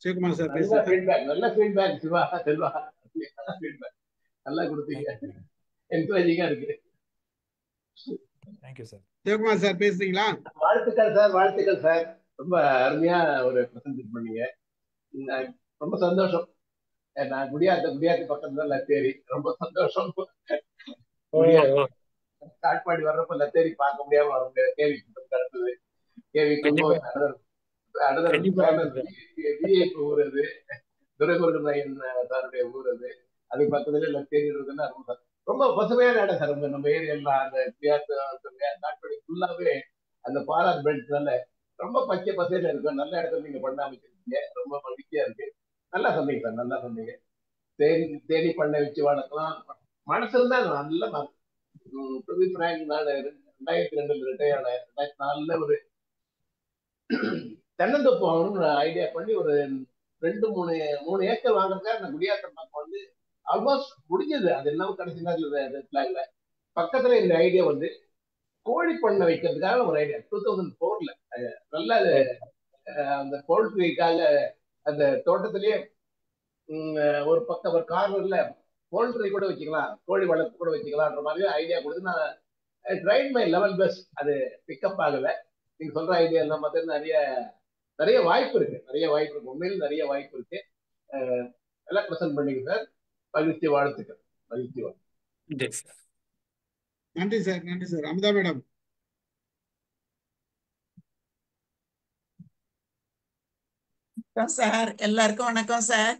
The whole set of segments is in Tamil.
சிவகுமார் சார் நல்ல பேசுங்க. ஃபீட்பேக், நல்ல ஃபீட்பேக் சிவா செல்வா, நல்ல ஃபீட்பேக், நல்லா கொடுத்தீங்க, என்கரேஜிங்கா இருக்கு. Thank you sir. சிவகுமார் சார் பேசுறீங்களா? வாழ்த்துக்கள் சார், வாழ்த்துக்கள் சார். ரொம்ப அருமையா ஒரு பிரசன்ட் பண்ணீங்க. ரொம்ப சந்தோஷம். நான் குடியாத்து பக்கத்துல லத்தேரி, ரொம்ப சந்தோஷம். காட்பாடி வர்றப்ப லத்தேரி பார்க்க முடியாம வர முடியாது. கேவி அடுத்தது கேவி விஐபி ஊர் அது, துரைமுருகன் சாருடைய ஊர் அது. அது பக்கத்துல லத்தேரி இருக்குன்னா ரொம்ப பசுமையான இடம் சார். நம்ம ஏரியா அந்த காட்பாடி ஃபுல்லாவே அந்த பாலார் பெல்ட்னால ரொம்ப பச்சை பசையில இருக்கும். நல்ல இடத்துல நீங்க பண்ண அமைச்சிருக்கீங்க, ரொம்ப மகிழ்ச்சியா இருக்கு. நல்லா சொன்னீங்க சார், நல்லா சொன்னீங்க. தேனி பண்ணை வச்சு வளர்க்கலாம், மனசு இருந்தா நல்ல. டு பி ஃபிராங்க், நான் 2002 ரிட்டையர் ஆனேன். 2004 ஒரு தென்னந்தோப்பு வாங்கணும்னு ஐடியா பண்ணி ஒரு 2-3 ஏக்கர் வாங்குறதுக்காக அந்த குடியாத்தம் பக்கம் வந்து ஆல்மோஸ்ட் முடிஞ்சது. அது எல்லாம் கடைசி நேரத்துல பக்கத்துல இந்த ஐடியா வந்து கோழி பண்ணை வைக்கிறதுக்காக ஒரு ஐடியா 2004ல. நல்ல அந்த போல்ட்ரிக்காக அந்த தோட்டத்திலேயே ஒரு பக்கம் ஒரு கார்னர்ல போல்ட்ரி கூட வச்சுக்கலாம், கோழி வளர்ப்பு கூட வச்சுக்கலாம்ன்ற மாதிரி ஐடியா கொடுத்து நான் ட்ரைட் மை லெவல் பெஸ்ட். அது பிக்கப் ஆகல. நீங்க சொல்ற ஐடியா எல்லாம் பார்த்தா நிறைய வாய்ப்பு இருக்கு, உண்மையில நிறைய வாய்ப்பு இருக்கு. எல்லாம் பிரசன்ட் பண்ணீங்க சார். மகிழ்ச்சி, வாழ்த்துக்கள். மகிழ்ச்சி, வாழ்த்துக்கள். நன்றி சார், நன்றி சார். அமுதா மேடம். சார் எல்லாருக்கும் வணக்கம் சார்.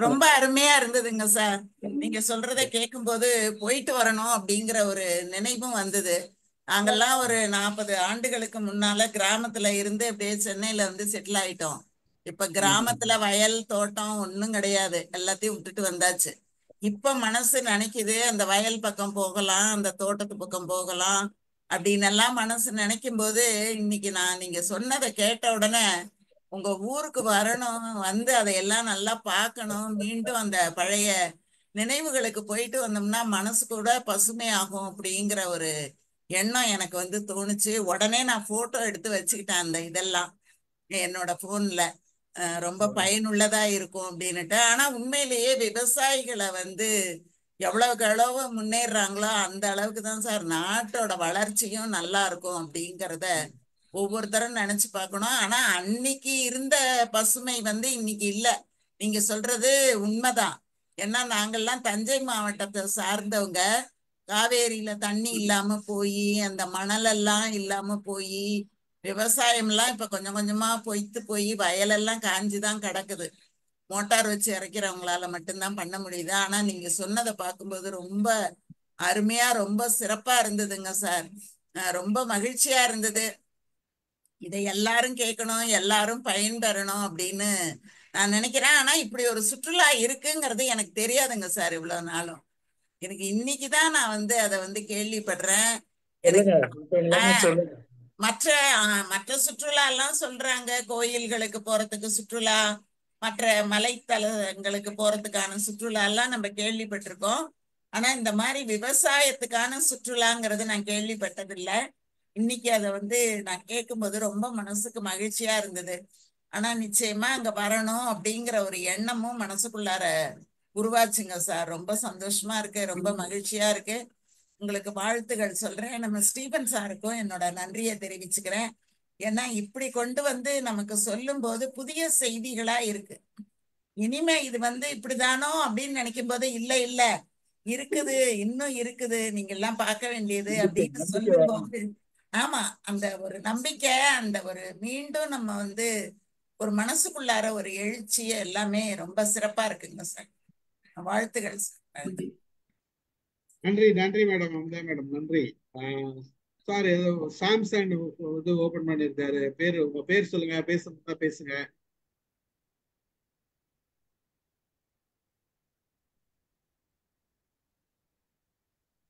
ரொம்ப அருமையா இருந்ததுங்க சார். நீங்க சொல்றத கேட்கும் போது போயிட்டு வரணும் அப்படிங்கிற ஒரு நினைவும் வந்தது. நாங்கெல்லாம் ஒரு 40 ஆண்டுகளுக்கு முன்னால கிராமத்துல இருந்து அப்படியே சென்னையில வந்து செட்டில் ஆயிட்டோம். இப்ப கிராமத்துல வயல் தோட்டம் ஒண்ணும் கிடையாது, எல்லாத்தையும் விட்டுட்டு வந்தாச்சு. இப்ப மனசு நினைக்குது அந்த வயல் பக்கம் போகலாம், அந்த தோட்டத்து பக்கம் போகலாம் அப்படின்னு எல்லாம் மனசு நினைக்கும் போது, இன்னைக்கு நீங்க சொன்னதை கேட்ட உடனே உங்க ஊருக்கு வரணும், வந்து அதையெல்லாம் நல்லா பார்க்கணும், மீண்டும் அந்த பழைய நினைவுகளுக்கு போயிட்டு வந்தோம்னா மனசு கூட பசுமையாகும் அப்படிங்கிற ஒரு எண்ணம் எனக்கு வந்து தோணுச்சு. உடனே நான் போட்டோ எடுத்து வச்சுக்கிட்டேன் அந்த இதெல்லாம் என்னோட போன்ல. ரொம்ப பயனுள்ளதா இருக்கும் அப்படின்னுட்டு. ஆனா உண்மையிலேயே விவசாயிகளை வந்து எவ்வளவுக்கு எவ்வளவு முன்னேறாங்களோ அந்த அளவுக்கு தான் சார் நாட்டோட வளர்ச்சியும் நல்லா இருக்கும் அப்படிங்கிறத ஒவ்வொருத்தரும் நினைச்சு பார்க்கணும். ஆனா அன்னைக்கு இருந்த பசுமை வந்து இன்னைக்கு இல்ல. நீங்க சொல்றது உண்மைதான். ஏன்னா நாங்கெல்லாம் தஞ்சை மாவட்டத்தை சார்ந்தவங்க. காவேரியில தண்ணி இல்லாம போய், அந்த மணல் எல்லாம் இல்லாம போய், விவசாயம் எல்லாம் இப்ப கொஞ்சம் கொஞ்சமா பொய்த்து போய் வயலெல்லாம் காஞ்சுதான் கிடக்குது. மோட்டார் வச்சு இறக்கிறவங்களால மட்டும்தான் பண்ண முடியுது. ஆனா நீங்க சொன்னதை பார்க்கும்போது ரொம்ப அருமையா, ரொம்ப சிறப்பா இருந்ததுங்க சார். ரொம்ப மகிழ்ச்சியா இருந்தது. இதை எல்லாரும் கேட்கணும், எல்லாரும் பயன்பெறணும் அப்படின்னு நான் நினைக்கிறேன். ஆனா இப்படி ஒரு சுற்றுலா இருக்குங்கிறது எனக்கு தெரியாதுங்க சார். இவ்வளவு நாளும் எனக்கு இன்னைக்குதான் நான் வந்து அதை வந்து கேள்விப்படுறேன். மற்ற மற்ற சுற்றுலா எல்லாம் சொல்றாங்க, கோயில்களுக்கு போறதுக்கு சுற்றுலா, மற்ற மலைத்தலங்களுக்கு போறதுக்கான சுற்றுலா எல்லாம் நம்ம கேள்விப்பட்டிருக்கோம். ஆனா இந்த மாதிரி விவசாயத்துக்கான சுற்றுலாங்கிறது நான் கேள்விப்பட்டதில்லை. இன்னைக்கு அதை வந்து நான் கேட்கும்போது ரொம்ப மனசுக்கு மகிழ்ச்சியா இருந்தது. ஆனா நிச்சயமா அங்க வரணும் அப்படிங்கிற ஒரு எண்ணமும் மனசுக்குள்ளார உருவாச்சுங்க சார். ரொம்ப சந்தோஷமா இருக்கு, ரொம்ப மகிழ்ச்சியா இருக்கு. உங்களுக்கு வாழ்த்துகள் சொல்றேன். நம்ம ஸ்டீபன் சாருக்கும் என்னோட நன்றியை தெரிவிச்சுக்கிறேன். ஏன்னா இப்படி கொண்டு வந்து நமக்கு சொல்லும் போது புதிய செய்திகளா இருக்கு. இனிமே இது வந்து இப்படிதானோ அப்படின்னு நினைக்கும் போது இல்ல இல்ல இருக்குது, இன்னும் இருக்குது, நீங்க எல்லாம் பார்க்க வேண்டியது அப்படின்னு சொல்லும் போது, ஆமா, அந்த ஒரு நம்பிக்கை, அந்த ஒரு மீண்டும் நம்ம வந்து ஒரு மனசுக்குள்ளார ஒரு எழுச்சி எல்லாமே ரொம்ப சிறப்பா இருக்குங்க சார். வாழ்த்துகள் சார். நன்றி, நன்றி மேடம், அமுதா மேடம், நன்றி சார். ஏதோ சாம்சங் இது ஓபன் பண்ணிருக்காரு. உங்க பேர் சொல்லுங்க, பேசுங்க பேசுங்க.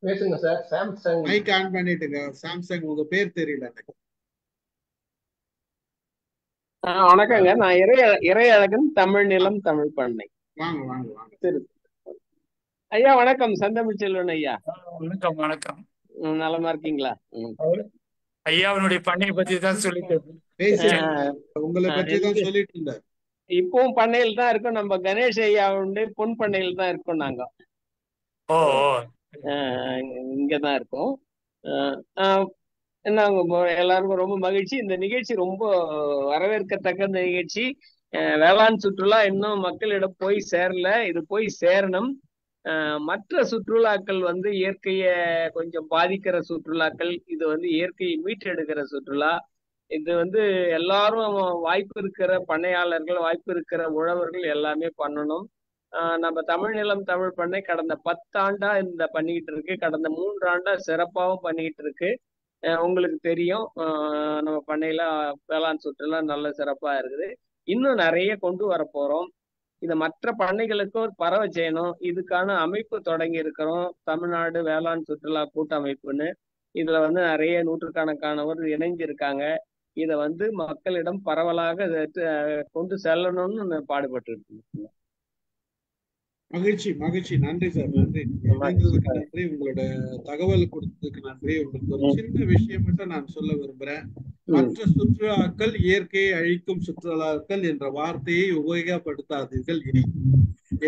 பேசுங்க சார். சாம்சங் மைக் ஆன் பண்ணிட்டுங்க. சாம்சங் உங்க பேர் தெரியல எனக்கு. வணக்கங்க, நான் இறையழகன், தமிழ் நிலம் தமிழ் பண்ணை. வாங்க வாங்க வாங்க. சரி ஐயா, வணக்கம். செந்தமிழ் செல்வன் ஐயா. வணக்கம். வணக்கம். நலமா இருக்கீங்களா? ஐயா அவனுடைய பண்ணையை பத்தி தான் சொல்லிட்டு உங்களை பற்றி தான் சொல்லிட்டு இருந்தார். இப்பவும் பண்ணையில் தான் இருக்கோம். நம்ம கணேஷ் ஐயா உண்டு பொன் பண்ணையில் தான் இருக்கோம் நாங்க. ஓ இங்கதான் இருக்கோம். நாங்க எல்லாருக்கும் ரொம்ப மகிழ்ச்சி. இந்த நிகழ்ச்சி ரொம்ப வரவேற்கத்தக்க இந்த நிகழ்ச்சி. வேளாண் சுற்றுலா இன்னும் மக்களிடம் போய் சேரல. இது போய் சேரணும். மற்ற சுற்றுலாக்கள் வந்து இயற்கையை கொஞ்சம் பாதிக்கிற சுற்றுலாக்கள், இது வந்து இயற்கையை மீட்டெடுக்கிற சுற்றுலா. இது வந்து எல்லாரும் வாய்ப்பு இருக்கிற பண்ணையாளர்கள், வாய்ப்பு இருக்கிற உழவர்கள் எல்லாமே பண்ணணும். நம்ம தமிழ் நிலம் தமிழ் பண்ணை கடந்த 10 ஆண்டா இந்த பண்ணிக்கிட்டு இருக்கு. கடந்த 3 ஆண்டா சிறப்பாகவும் பண்ணிக்கிட்டு இருக்கு. உங்களுக்கு தெரியும், நம்ம பண்ணையில வேளாண் சுற்றுலா நல்ல சிறப்பா இருக்குது. இன்னும் நிறைய கொண்டு வர போறோம். இதை மற்ற பண்ணைகளுக்கும் பரவ செய்யணும். இதுக்கான அமைப்பு தொடங்கி இருக்கிறோம், தமிழ்நாடு வேளாண் சுற்றுலா கூட்டமைப்புன்னு. இதுல வந்து நிறைய நூற்றுக்கணக்கானவர் இணைஞ்சிருக்காங்க. இதை வந்து மக்களிடம் பரவலாக கொண்டு செல்லணும்னு பாடுபட்டு இருக்கு. மகிழ்ச்சி மகிழ்ச்சி. நன்றி சார், நன்றி. இணைந்ததுக்கு நன்றி, உங்களோட தகவல் கொடுத்ததுக்கு நன்றி. உங்களுக்கு ஒரு சின்ன விஷயம் மட்டும் நான் சொல்ல விரும்புறேன். மற்ற சுற்றுலாக்கள் இயற்கையை அழிக்கும் சுற்றுலாக்கள் என்ற வார்த்தையை உபயோகப்படுத்தாதீர்கள் இனி.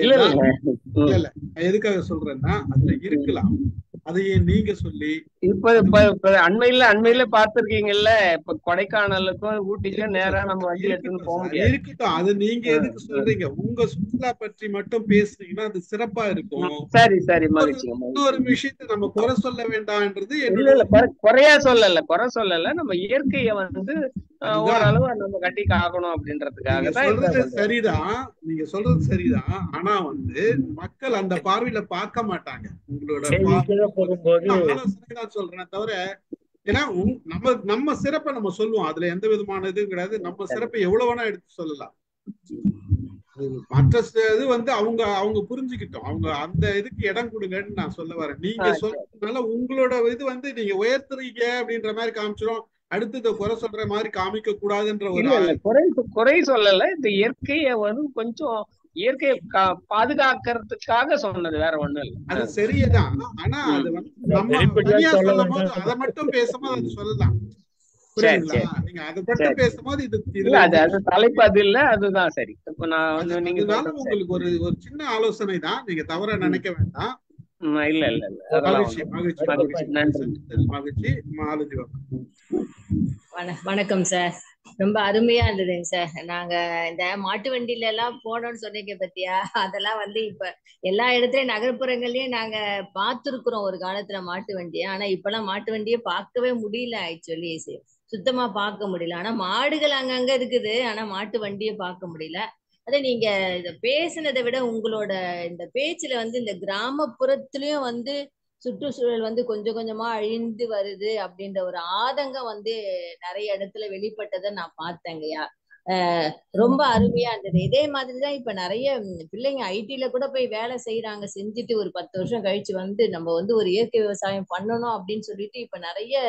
இல்ல எதுக்காக சொல்றேன்னா, அதுல இருக்கலாம், அதையே நீங்க சொல்லி இப்ப அண்மையில பாத்துருக்கீங்கல்ல, இப்ப கொடைக்கானலுக்கும் ஊட்டிக்கும் நேரா நம்ம வண்டி எடுத்துன்னு போக முடியாது. இருக்கட்டும், அது நீங்க எதுக்கு சொல்றீங்க? உங்க சுற்றுலா பற்றி மட்டும் பேசுனீங்கன்னா அது சிறப்பா இருக்கும். சரி சரி, இன்னொரு விஷயத்த நம்ம குறை சொல்ல வேண்டாம்ன்றது குறையா சொல்லல, குறை சொல்லல. நம்ம இயற்கையை வந்து ஓரளவு நம்ம கட்டி காக்கணும் அப்படின்றதுக்காக சொல்றது சரிதான். நீங்க சொல்றது சரிதான். ஆனா வந்து மக்கள் அந்த பார்வையில பார்க்க மாட்டாங்க. உங்களோட ஆலோசனை தான் சொல்றேன் தவிர, ஏன்னா நம்ம சிறப்பை நம்ம சொல்லுவோம், அதுல எந்த விதமான இதுவும் கிடையாது. நம்ம சிறப்பை எவ்வளவு வேணா எடுத்து சொல்லலாம். மற்ற இது வந்து அவங்க புரிஞ்சுக்கிட்டோம், அவங்க அந்த இதுக்கு இடம் கொடுங்கன்னு நான் சொல்ல வரேன். நீங்க சொல்றதுனால உங்களோட இது வந்து நீங்க உயர்த்துறீங்க அப்படின்ற மாதிரி காமிச்சிடும். அடுத்தது குறை சொல்ற மாதிரி காமிக்க கூடாதுன்ற ஒரு குறை சொல்லல. இந்த இயற்கையை வந்து கொஞ்சம் இயற்கையை பாதுகாக்கிறதுக்காக சொன்னது, வேற ஒண்ணும் இல்லை. அது சரிதான். ஆனா அது வந்து நம்ம தனியா சொல்லும் போது அதை மட்டும் பேசும்போது அது சொல்லலாம். நீங்க அதை மட்டும் பேசும்போது இது தலைப்பு அது இல்ல, அதுதான் சரி. இப்ப நான் உங்களுக்கு ஒரு சின்ன ஆலோசனை தான், நீங்க தவற நினைக்க வேண்டாம். இல்ல இல்ல இல்ல. மகிழ்ச்சி மகிழ்ச்சி மகிழ்ச்சி. மாலதி, வணக்கம் சார். ரொம்ப அருமையா இருந்ததுங்க சார். நாங்க இந்த மாட்டு வண்டியில எல்லாம் போனோம்னு சொன்னீங்க பத்தியா, அதெல்லாம் வந்து இப்ப எல்லா இடத்துலயும் நகர்ப்புறங்கள்லயும் நாங்க பார்த்திருக்கிறோம் ஒரு காலத்துல மாட்டு வண்டியை. ஆனா இப்பெல்லாம் மாட்டு வண்டியை பார்க்கவே முடியல. ஆக்சுவலி சுத்தமா பார்க்க முடியல. ஆனா மாடுகள் அங்கங்க இருக்குது, ஆனா மாட்டு வண்டியை பார்க்க முடியல. அதை நீங்க இத பேசுனதை விட உங்களோட இந்த பேச்சுல வந்து இந்த கிராமப்புறத்துலயும் வந்து சுற்றுச்சூழல் வந்து கொஞ்சம் கொஞ்சமா அழிந்து வருது அப்படின்ற ஒரு ஆதங்கம் வந்து நிறைய இடத்துல வெளிப்பட்டதை நான் பார்த்தேங்கய்யா. ரொம்ப அருமையா இருந்தது. இதே மாதிரிதான் இப்ப நிறைய பிள்ளைங்க ஐடில கூட போய் வேலை செய்யறாங்க. செஞ்சுட்டு ஒரு 10 வருஷம் கழிச்சு வந்து நம்ம வந்து ஒரு இயற்கை விவசாயம் பண்ணணும் அப்படின்னு சொல்லிட்டு இப்ப நிறைய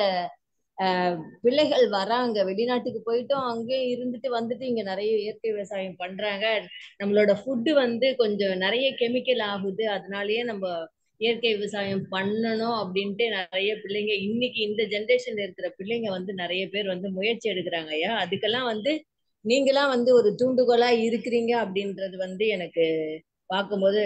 பிள்ளைகள் வராங்க. வெளிநாட்டுக்கு போயிட்டும் அங்கே இருந்துட்டு வந்துட்டு இங்க நிறைய இயற்கை விவசாயம் பண்றாங்க. நம்மளோட ஃபுட்டு வந்து கொஞ்சம் நிறைய கெமிக்கல் ஆகுது, அதனாலயே நம்ம இயற்கை விவசாயம் பண்ணணும் அப்படின்ட்டு நிறைய பிள்ளைங்க இன்னைக்கு இந்த ஜென்ரேஷன்ல இருக்கிற பிள்ளைங்க வந்து நிறைய பேர் வந்து முயற்சி எடுக்கிறாங்க ஐயா. அதுக்கெல்லாம் வந்து நீங்களாம் வந்து ஒரு தூண்டுகோலா இருக்கிறீங்க அப்படின்றது வந்து எனக்கு பார்க்கும்போது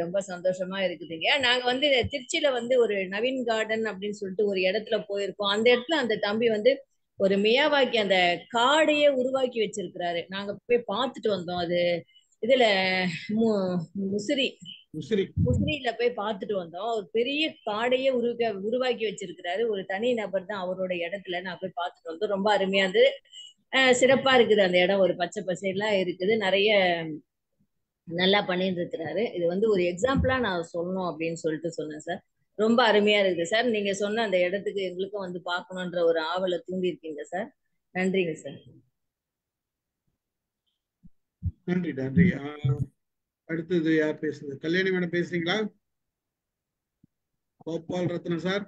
ரொம்ப சந்தோஷமா இருக்குதுங்க. நாங்க வந்து திருச்சியில வந்து ஒரு நவீன் கார்டன் அப்படின்னு சொல்லிட்டு ஒரு இடத்துல போயிருக்கோம். அந்த இடத்துல அந்த தம்பி வந்து ஒரு மியாவாக்கி அந்த காடையே உருவாக்கி வச்சிருக்கிறாரு. நாங்க போய் பார்த்துட்டு வந்தோம். அது இதுல முசிறியில போய் பார்த்துட்டு வந்தோம். ஒரு பெரிய காடையே உருவாக்கி வச்சிருக்கிறாரு. ஒரு தனி நபர் தான் அவரோட இடத்துல. நான் போய் பார்த்துட்டு வந்தோம். ரொம்ப அருமையா இருந்து சிறப்பா இருக்குது அந்த இடம். ஒரு பச்சை பசையெல்லாம் இருக்குது, நிறைய நல்லா பண்ணிட்டு இருக்கிறாரு. இது வந்து ஒரு எக்ஸாம்பிளா நான் சொல்லணும் அப்படின்னு சொல்லிட்டு சொன்னேன் சார். ரொம்ப அருமையா இருக்குது சார். நீங்க சொன்ன அந்த இடத்துக்கு எங்களுக்கும் வந்து பார்க்கணுன்ற ஒரு ஆவலை தூண்டி இருக்கீங்க சார். நன்றிங்க சார். நன்றி நன்றி. அடுத்தது யார் பேசுறது? கல்யாணி மேடம் பேசுறீங்களா? கோபால் ரத்னம் சார்.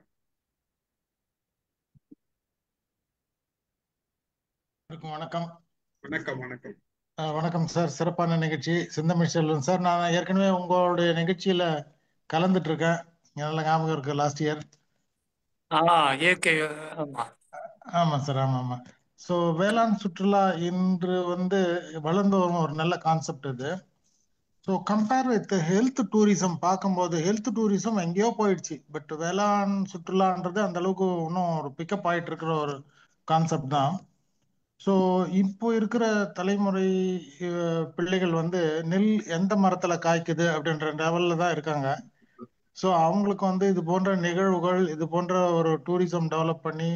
வணக்கம். வணக்கம் வணக்கம். வணக்கம் சார். சிறப்பான நிகழ்ச்சி. செந்தமிழ் செல்வன் சார். நான் ஏற்கனவே உங்களுடைய நிகழ்ச்சியில கலந்துட்டு இருக்கேன். நல்ல ஞாபகம் இருக்கு, லாஸ்ட் இயர். இயற்கை. ஆமா சார், ஆமா ஆமா. ஸோ வேளாண் சுற்றுலா இன்று வந்து வளர்ந்து வரும் ஒரு நல்ல கான்செப்ட் இது. So compare with health tourism பார்க்கும்போது ஹெல்த் டூரிசம் எங்கேயோ போயிடுச்சு. பட் வேளாண் சுற்றுலான்றது அந்த அளவுக்கு இன்னும் ஒரு பிக்கப் ஆயிட்டு இருக்கிற ஒரு கான்செப்ட் தான். ஸோ இப்போ இருக்கிற தலைமுறை பிள்ளைகள் வந்து நெல் எந்த மரத்துல காய்க்குது அப்படின்ற லெவல்ல தான் இருக்காங்க. ஸோ அவங்களுக்கு வந்து இது போன்ற நிகழ்வுகள், இது போன்ற ஒரு டூரிசம் டெவலப் பண்ணி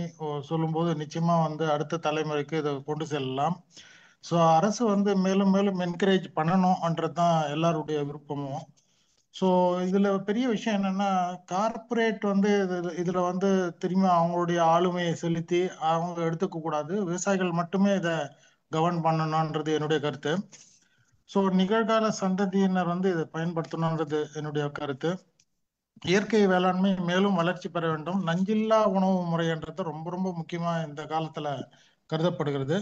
சொல்லும்போது நிச்சயமா வந்து அடுத்த தலைமுறைக்கு இதை கொண்டு செல்லலாம். ஸோ அரசு வந்து மேலும் மேலும் என்கரேஜ் பண்ணணும்ன்றது தான் எல்லாருடைய விருப்பமும். ஸோ இதுல பெரிய விஷயம் என்னன்னா, கார்ப்பரேட் வந்து இதுல வந்து திரும்பி அவங்களுடைய ஆளுமையை செலுத்தி அவங்க எடுத்துக்க கூடாது. விவசாயிகள் மட்டுமே இதை கவர்ன் பண்ணணும்ன்றது என்னுடைய கருத்து. ஸோ நிகழ்கால சந்ததியினர் வந்து இதை பயன்படுத்தணுன்றது என்னுடைய கருத்து. இயற்கை வேளாண்மை மேலும் வளர்ச்சி பெற வேண்டும். நஞ்சில்லா உணவு முறைன்றது ரொம்ப ரொம்ப முக்கியமா இந்த காலத்துல கருதப்படுகிறது.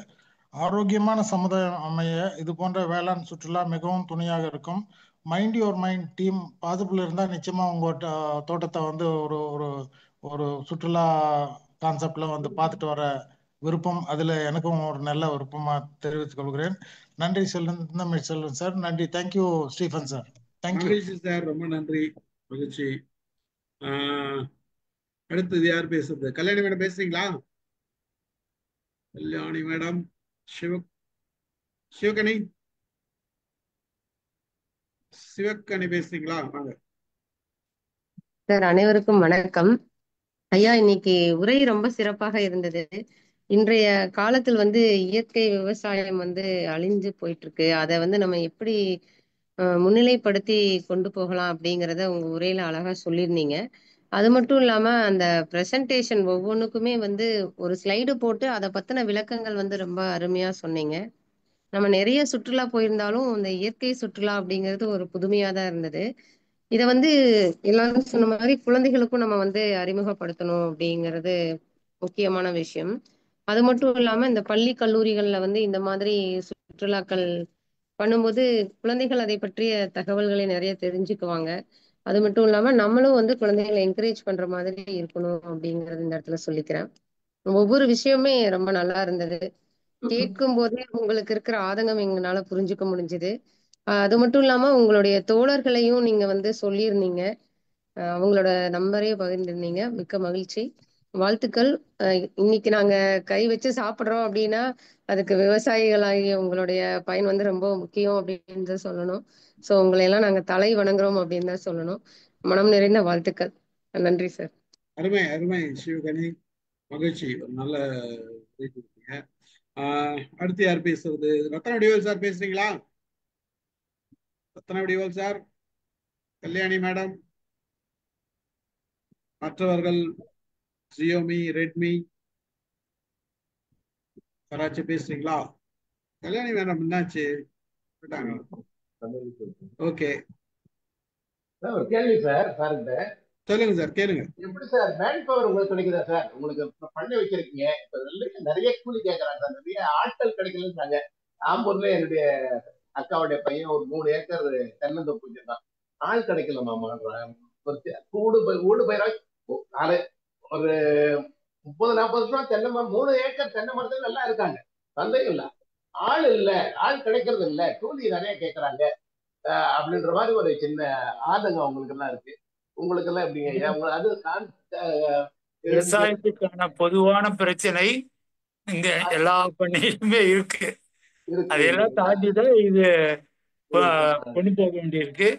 ஆரோக்கியமான சமுதாயம் அமைய இது போன்ற வேளாண் சுற்றுலா மிகவும் துணையாக இருக்கும். Mind your mind team possible இருந்தால் நிச்சயமா உங்க தோட்டத்தை வந்து ஒரு ஒரு ஒரு சுற்றுலா கான்செப்ட்ல வந்து பார்த்துட்டு வர விருப்பம் அதுல எனக்கும் ஒரு நல்ல விருப்பமா தெரிவித்துக் கொள்கிறேன். நன்றி செல்வன் சார். நன்றி. Thank you Stephen sir. தேங்க்யூ. மகிழ்ச்சி சார், ரொம்ப நன்றி. மகிழ்ச்சி. அடுத்தது யார் பேசுறது? கல்யாணி மேடம் பேசுறீங்களா? கல்யாணி மேடம், சிவகணி சிவகணி பேசுறீங்களா? வாங்க சார். அனைவருக்கும் வணக்கம். ஐயா, இன்னைக்கு உரை ரொம்ப சிறப்பாக இருந்தது. இன்றைய காலத்தில் வந்து இயற்கை விவசாயம் வந்து அழிஞ்சு போயிட்டு இருக்கு. அதை வந்து நம்ம எப்படி முன்னிலைப்படுத்தி கொண்டு போகலாம் அப்படிங்கிறத உங்க உரையில அழகா சொல்லியிருந்தீங்க. அது மட்டும் இல்லாம அந்த பிரசன்டேஷன் ஒவ்வொன்றுக்குமே வந்து ஒரு ஸ்லைடு போட்டு அதை பத்தின விளக்கங்கள் வந்து ரொம்ப அருமையா சொன்னீங்க. நம்ம நிறைய சுற்றுலா போயிருந்தாலும் இந்த இயற்கை சுற்றுலா அப்படிங்கிறது ஒரு புதுமையா தான் இருந்தது. இதை வந்து எல்லாரும் சொன்ன மாதிரி குழந்தைகளுக்கும் நம்ம வந்து அறிமுகப்படுத்தணும் அப்படிங்கிறது முக்கியமான விஷயம். அது மட்டும் இல்லாம இந்த பள்ளி கல்லூரிகள்ல வந்து இந்த மாதிரி சுற்றுலாக்கள் பண்ணும்போது குழந்தைகள் அதை பற்றிய தகவல்களை நிறைய தெரிஞ்சுக்குவாங்க. அது மட்டும் இல்லாம நம்மளும் வந்து குழந்தைகளை என்கரேஜ் பண்ற மாதிரி இருக்கணும் அப்படிங்கறது இந்த இடத்துல சொல்லிக்கிறேன். ஒவ்வொரு விஷயமே ரொம்ப நல்லா இருந்தது. கேட்கும் போதே உங்களுக்கு இருக்கிற ஆதங்கம் எங்களால புரிஞ்சுக்க முடிஞ்சுது. அது மட்டும் இல்லாம உங்களுடைய தோழர்களையும் நீங்க வந்து சொல்லியிருந்தீங்க. அவங்களோட நம்பரையும் பகிர்ந்திருந்தீங்க. மிக்க மகிழ்ச்சி, வாழ்த்துக்கள். இன்னைக்கு நாங்க கை வச்சு சாப்பிடுறோம் அப்படின்னா அதுக்கு விவசாயிகளாகிய உங்களுடைய பயன் வந்து ரொம்ப முக்கியம் அப்படின்னு தான் சொல்லணும். ஸோ உங்களை எல்லாம் நாங்க தலை வணங்குறோம் அப்படின்னு தான் சொல்லணும். மனம் நிறைந்த வாழ்த்துக்கள். நன்றி சார். அருமை அருமை சிவகணி, மகிழ்ச்சி. ஒரு நல்ல அடுத்து யார் பேசுறது? ரத்ன வடிவேல் சார் பேசுறீங்களா? ரத்ன வடிவேல் சார், கல்யாணி மேடம், மற்றவர்கள் ஜியோமி, ரெட்மி, கராச்சி பேசுறீங்களா? கல்யாணி மேடம் என்னாச்சு? ஓகே, கேள்வி சார். சார்கிட்ட சொல்லுங்க சார், கேளுங்க. எப்படி சார் மேன் பவர் உங்களுக்கு கிடைக்குதா சார்? உங்களுக்கு பண்ண வச்சிருக்கீங்க, இப்ப நிறைய கூலி கேட்கறாங்க சார், நிறைய ஆட்கள் கிடைக்கலன்னு. ஆம்பூர்ல என்னுடைய அக்காவுடைய பையன் ஒரு 3 ஏக்கர் தென்னந்தோப்பு வச்சிருக்கான். ஆள் கிடைக்கலமாமா. ஊடு பயிராய் ஒரு 30-40 வருஷம் தென்னை மரம், 3 ஏக்கர் தென்னை மரத்துல நல்லா இருக்காங்க, சந்தேகம் இல்ல. ஆள் இல்ல, ஆள் கிடைக்கிறது இல்ல, கூலி நிறைய கேட்கறாங்க அப்படின்ற மாதிரி ஒரு சின்ன ஆதங்கம் அவங்களுக்கு எல்லாம் இருக்கு. உங்களுக்கு எல்லாம் எப்படிங்க? அது விவசாயத்துக்கான பொதுவான பிரச்சனை இங்க எல்லா பண்ணையிலுமே இருக்கு. அதையெல்லாம் தாண்டிதான் இது கொண்டு போக வேண்டியிருக்கு.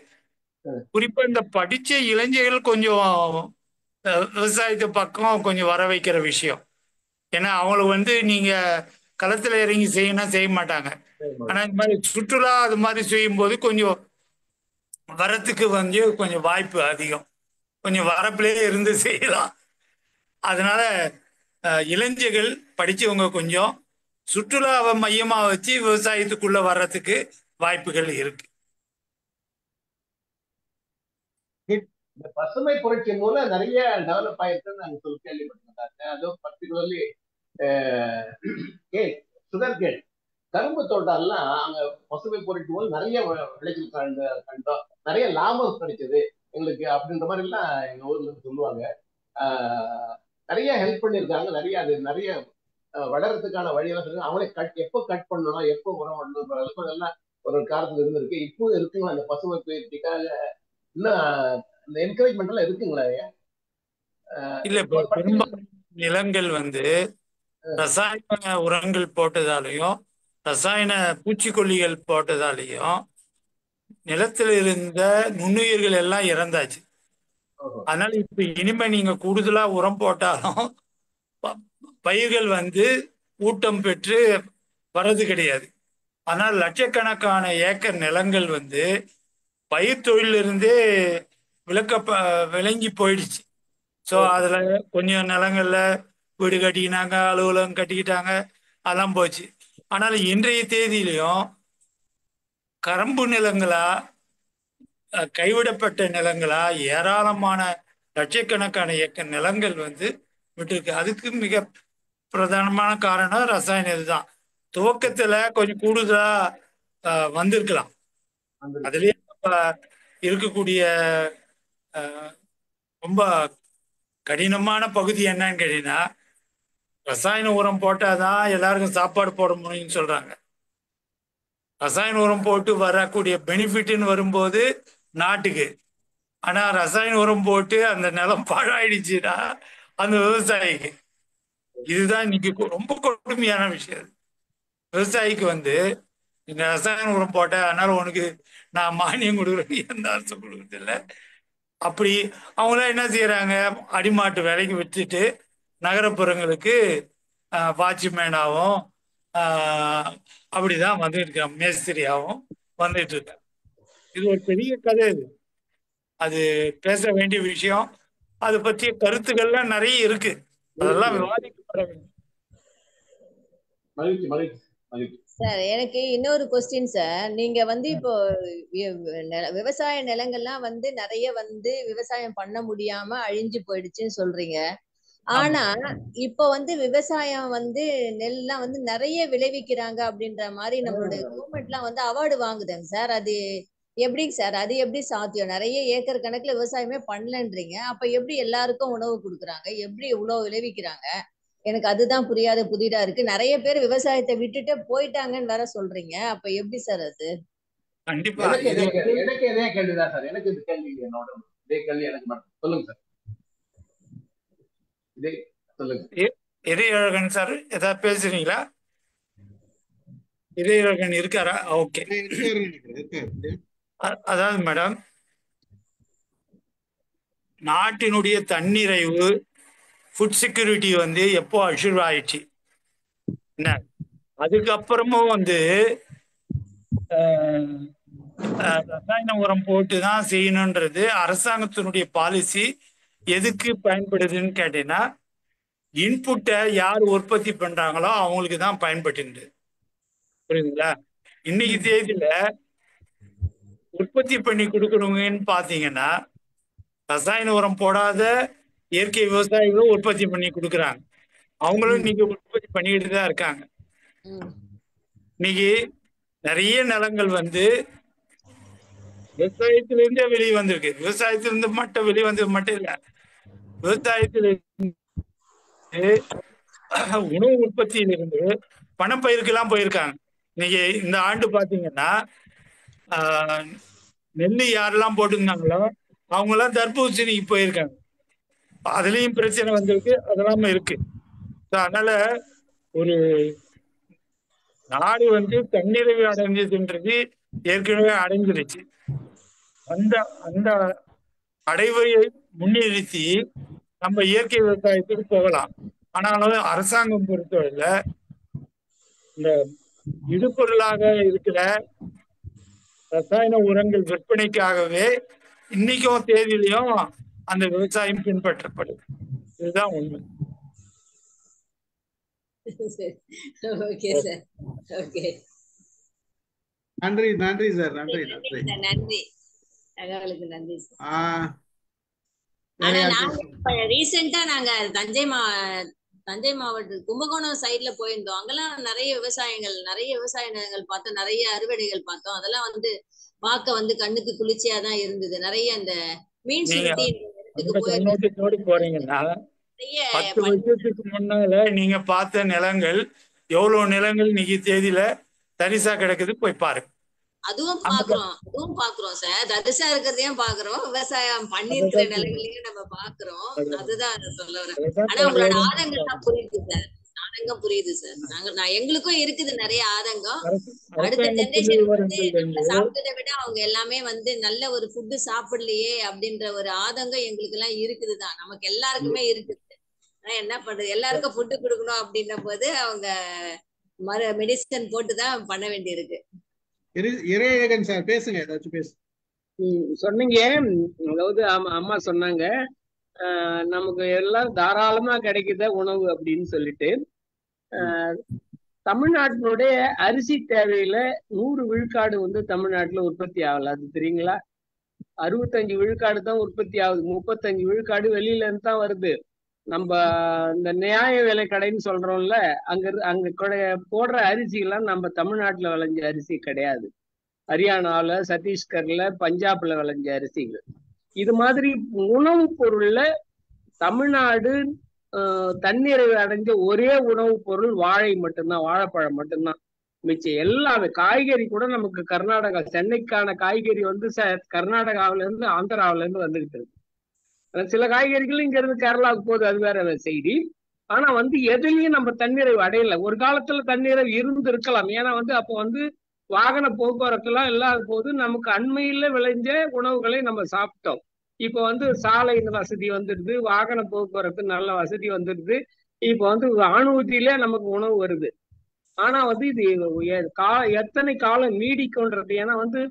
குறிப்பா இந்த படிச்ச இளைஞர்கள் கொஞ்சம் விவசாயத்து பக்கம் கொஞ்சம் வர வைக்கிற விஷயம். ஏன்னா அவங்களுக்கு வந்து நீங்க களத்துல இறங்கி செய்யணும் செய்ய மாட்டாங்க. ஆனா இந்த மாதிரி சுற்றுலா அது மாதிரி செய்யும் போது கொஞ்சம் வரத்துக்கு வந்து கொஞ்சம் வாய்ப்பு அதிகம். கொஞ்சம் வரப்பிலேயே இருந்து செய்யலாம். அதனால இளைஞர்கள் படிச்சவங்க கொஞ்சம் சுற்றுலாவை மையமா வச்சு விவசாயத்துக்குள்ள வர்றதுக்கு வாய்ப்புகள் இருக்கு. இந்த பசுமை புரட்சி மூலம் நிறைய டெவலப் ஆயிருக்குன்னு நாங்க சொல்லி கேள்விப்பட்டிருக்காங்க. அதுவும் பர்டிகுலர்லி சுகர் கேன், கரும்பு தோட்டம் எல்லாம் அங்க பசுமை புரட்சி மூலம் நிறைய விளைச்சல் கண்டோம், நிறைய லாபம் கிடைச்சது எங்களுக்கு அப்படின்ற மாதிரி எல்லாம் எங்க ஊர்ல சொல்லுவாங்க. நிறைய ஹெல்ப் பண்ணியிருக்காங்க. நிறைய வளர்றதுக்கான வழியெல்லாம் சொல்லி அவங்களே எப்போ கட் பண்ணணும், எப்போ உரம் பண்ணணும் எல்லாம் ஒரு காலத்துல இருந்திருக்கு. இப்போ இருக்குங்களா அந்த பசுமை பயிற்சிக்காக இன்னும் இந்த என்கரேஜ்மெண்ட் எல்லாம் இருக்குங்களா? இல்ல, இப்போ பெரும்பாலான நிலங்கள் வந்து ரசாயன உரங்கள் போட்டதாலையும் ரசாயன பூச்சிக்கொல்லிகள் போட்டதாலையும் நிலத்தில் இருந்த நுண்ணுயிர்கள் எல்லாம் இறந்தாச்சு. அதனால இப்ப இனிமே நீங்க கூடுதலா உரம் போட்டாலும் பயிர்கள் வந்து ஊட்டம் பெற்று வர்றது கிடையாது. ஆனால் லட்சக்கணக்கான ஏக்கர் நிலங்கள் வந்து பயிர் தொழிலிருந்தே விளங்கி போயிடுச்சு. ஸோ அதுல கொஞ்சம் நிலங்கள்ல வீடு கட்டிக்கினாங்க, அலுவலகம் கட்டிக்கிட்டாங்க, அதெல்லாம் போச்சு. ஆனால் இன்றைய தேதியிலையும் கரும்பு நிலங்களா, கைவிடப்பட்ட நிலங்களா, ஏராளமான லட்சக்கணக்கான ஏக்கர் நிலங்கள் வந்து விட்டுருக்கு. அதுக்கு மிக பிரதானமான காரணம் ரசாயன இதுதான். துவக்கத்துல கொஞ்சம் கூடுதலா வந்திருக்கலாம். அதுலயே இருக்கக்கூடிய ரொம்ப கடினமான பகுதி என்னன்னு கேட்டீங்கன்னா, ரசாயன உரம் போட்டாதான் எல்லாருக்கும் சாப்பாடு போட முடியும்னு சொல்றாங்க. ரசாயன உரம் போட்டு வரக்கூடிய பெனிஃபிட்னு வரும்போது நாட்டுக்கு, ஆனா ரசாயன உரம் போட்டு அந்த நிலம் பாழாயிடுச்சுன்னா அந்த விவசாயிக்கு. இதுதான் இன்னைக்கு ரொம்ப கொடுமையான விஷயம். விவசாயிக்கு வந்து இந்த ரசாயன உரம் போட்ட, அதனால உனக்கு நான் மானியம் கொடுக்குறேன், எந்த அரசு கொடுக்குறது இல்லை. அப்படி அவங்களாம் என்ன செய்யறாங்க, அடிமாட்டு வேலைக்கு வச்சுட்டு நகரப்புறங்களுக்கு வாட்ச்மேனாகவும் அப்படிதான் வந்துட்டு இருக்காங்க, மேஸ்திரியாகவும் வந்துட்டு இருக்காங்க. இது ஒரு பெரிய கதை. இது அது பேச வேண்டிய விஷயம். அது பற்றிய கருத்துக்கள்லாம் நிறைய இருக்கு, அதெல்லாம் விவாதிக்கப்பட வேண்டும். சார் எனக்கு இன்னொரு கொஸ்டின் சார். நீங்க வந்து இப்போ விவசாய நிலங்கள்லாம் வந்து நிறைய வந்து விவசாயம் பண்ண முடியாம அழிஞ்சு போயிடுச்சுன்னு சொல்றீங்க. ஆனா இப்போ வந்து விவசாயம் வந்து நெல்லாம் வந்து நிறைய விளைவிக்கிறாங்க அப்படின்ற மாதிரி நம்மளுடைய கவர்மெண்ட்லாம் வந்து அவார்டு வாங்குதுங்க சார். அது எப்படிங்க சார்? அது எப்படி சாத்தியம்? நிறைய ஏக்கர் கணக்குல விவசாயமே பண்ணலன்றீங்க. அப்ப எப்படி எல்லாருக்கும் உணவு கொடுக்குறாங்க? எப்படி இவ்வளவு விளைவிக்கிறாங்க? எனக்கு அதுதான் புரியாத புதிதா இருக்கு. நிறைய பேர் விவசாயத்தை விட்டுட்டு போயிட்டாங்கன்னு வேற சொல்றீங்க. அப்ப எப்படி சார் அது? கண்டிப்பா எனக்கு இதே கேள்விதான் சார். எனக்கு இந்த கேள்வி என்னோட இதே கேள்வி எனக்கு மட்டும். சொல்லுங்க சார். இதே சொல்லுங்க. இறையழகன் சார் ஏதாவது பேசுறீங்களா? இறையழகன் இருக்காரா? ஓகே. அதாவது மேடம், நாட்டினுடைய தன்னிறைவு, ஃபுட் செக்யூரிட்டி வந்து எப்போ அஷ்யூர் ஆயிடுச்சு, என்ன அதுக்கப்புறமும் வந்து ரசாயன உரம் போட்டு தான் செய்யணுன்றது அரசாங்கத்தினுடைய பாலிசி. எதுக்கு பயன்படுதுன்னு கேட்டீங்கன்னா, இன்புட்டை யார் உற்பத்தி பண்றாங்களோ அவங்களுக்கு தான் பயன்பட்டு. புரியுதுங்களா? இன்னைக்கு தேதியில உற்பத்தி பண்ணி கொடுக்கணுங்கன்னு பாத்தீங்கன்னா, ரசாயன உரம் போடாத இயற்கை விவசாயிகளும் உற்பத்தி பண்ணி கொடுக்குறாங்க. அவங்களும் இன்னைக்கு உற்பத்தி பண்ணிக்கிட்டு தான் இருக்காங்க. இன்னைக்கு நிறைய நிலங்கள் வந்து விவசாயத்திலிருந்தே வெளியே வந்திருக்கு. விவசாயத்திலிருந்து மட்டும் வெளியே வந்தது மட்டும் இல்ல, விவசாயத்திலிருந்து உணவு உற்பத்தியிலிருந்து பணப்பயிருக்கு எல்லாம் போயிருக்காங்க. இன்னைக்கு இந்த ஆண்டு பாத்தீங்கன்னா நெல்லு யாரெல்லாம் போட்டிருந்தாங்களோ அவங்க எல்லாம் தர்பூசணிக்கு போயிருக்காங்க. அதுலயும் பிரச்சனை வந்திருக்கு, அதெல்லாம் இருக்கு. அதனால ஒரு நாடு வந்து தன்னிறைவு அடைஞ்சதுன்றது ஏற்கனவே அடைஞ்சிருச்சு. அந்த அந்த அடைவை முன்னிறுத்தி நம்ம இயற்கை விவசாயத்துக்கு போகலாம். ஆனாலும் அரசாங்கம் பொறுத்தவரையில இந்த இடுபொருளாக இருக்கிற ரசாயன உரங்கள் விற்பனைக்காகவே இன்னைக்கும் தேதியிலையும் அந்த விவசாயம் பின்பற்றப்படுது. இதுதான் உண்மை. நன்றி நன்றி சார். நன்றி நன்றி நன்றி. தகவலுக்கு நன்றி சார். ஆனா ரீசெண்டா நாங்க தஞ்சை மாவட்டம் கும்பகோணம் சைட்ல போயிருந்தோம். அங்கெல்லாம் நிறைய விவசாய நிலங்கள் பார்த்தோம், நிறைய அறுவடைகள் பார்த்தோம். அதெல்லாம் வந்து பார்க்க வந்து கண்ணுக்கு குளிர்ச்சியா தான் இருந்தது. நிறைய அந்த மீன் சுருட்டி போறீங்கன்னா 10 வருஷத்துக்கு முன்னால நீங்க பார்த்த நிலங்கள் எவ்வளவு நிலங்கள் இன்னைக்கு தேதியில தரிசா கிடக்குது, போய் பாருங்க. அதுவும் பாக்குறோம் சார். தரிசா இருக்கிறதையும் பாக்குறோம், விவசாயம் பண்ணிருக்கிற நிலைகளையும் நம்ம பாக்குறோம். அதுதான் சொல்ல வரேன். ஆனா உங்களோட ஆதங்கம்லாம் புரியுது சார், ஆதங்கம் புரியுது சார். எங்களுக்கும் இருக்குது நிறைய ஆதங்கம். அடுத்த ஜெனரேஷன் வந்து நம்ம சாப்பிட்டதை விட அவங்க எல்லாமே வந்து நல்ல ஒரு ஃபுட்டு சாப்பிடலையே அப்படின்ற ஒரு ஆதங்கம் எங்களுக்கு எல்லாம் இருக்குதுதான், நமக்கு எல்லாருக்குமே இருக்குது. ஆனா என்ன பண்றது, எல்லாருக்கும் ஃபுட்டு கொடுக்கணும் அப்படின்னும் போது அவங்க மெடிசன் போட்டுதான் பண்ண வேண்டி இருக்கு. இறையழகன் சார் பேசுங்க, ஏதாச்சும் பேசு. சொன்னீங்க, அதாவது அம்மா சொன்னாங்க நமக்கு எல்லாம் தாராளமா கிடைக்குத உணவு அப்படின்னு சொல்லிட்டு. தமிழ்நாட்டினுடைய அரிசி தேவையில 100 விழுக்காடு வந்து தமிழ்நாட்டுல உற்பத்தி ஆகல, அது தெரியுங்களா? 65 விழுக்காடு தான் உற்பத்தி ஆகுது, 35 விழுக்காடு வெளியில இருந்து தான் வருது. நம்ம இந்த நியாய விலை கடைன்னு சொல்றோம்ல, அங்க போடுற அரிசிலாம் நம்ம தமிழ்நாட்டுல விளைஞ்ச அரிசி கிடையாது. ஹரியானால, சத்தீஸ்கர்ல, பஞ்சாப்ல விளைஞ்ச அரிசிகள். இது மாதிரி உணவுப் பொருள்ல தமிழ்நாடு தன்னிறைவு அடைஞ்ச ஒரே உணவுப் பொருள் வாழை மட்டும்தான், வாழைப்பழம் மட்டும்தான். மிச்சம் எல்லாமே காய்கறி கூட நமக்கு கர்நாடகா, சென்னைக்கான காய்கறி வந்து கர்நாடகாவில இருந்து ஆந்திராவில இருந்து வந்துகிட்டு இருக்கு. சில காய்கறிகள் இங்க இருந்து கேரளாவுக்கு போகுது, அது வேற செய்தி. ஆனா வந்து எதுலயும் நம்ம தன்னிறைவு அடையல. ஒரு காலத்துல தன்னிறைவு இருந்து இருக்கலாம், ஏன்னா வந்து அப்போ வந்து வாகன போக்குவரத்து எல்லாம் இல்லாத போது நமக்கு அண்மையில விளைஞ்ச உணவுகளை நம்ம சாப்பிட்டோம். இப்ப வந்து சாலை வசதி வந்துடுது, வாகன போக்குவரத்து நல்ல வசதி வந்துடுது, இப்ப வந்து வானூர்தியில நமக்கு உணவு வருது. ஆனா வந்து இது எத்தனை காலம் நீடிக்கும்ன்றது, ஏன்னா வந்து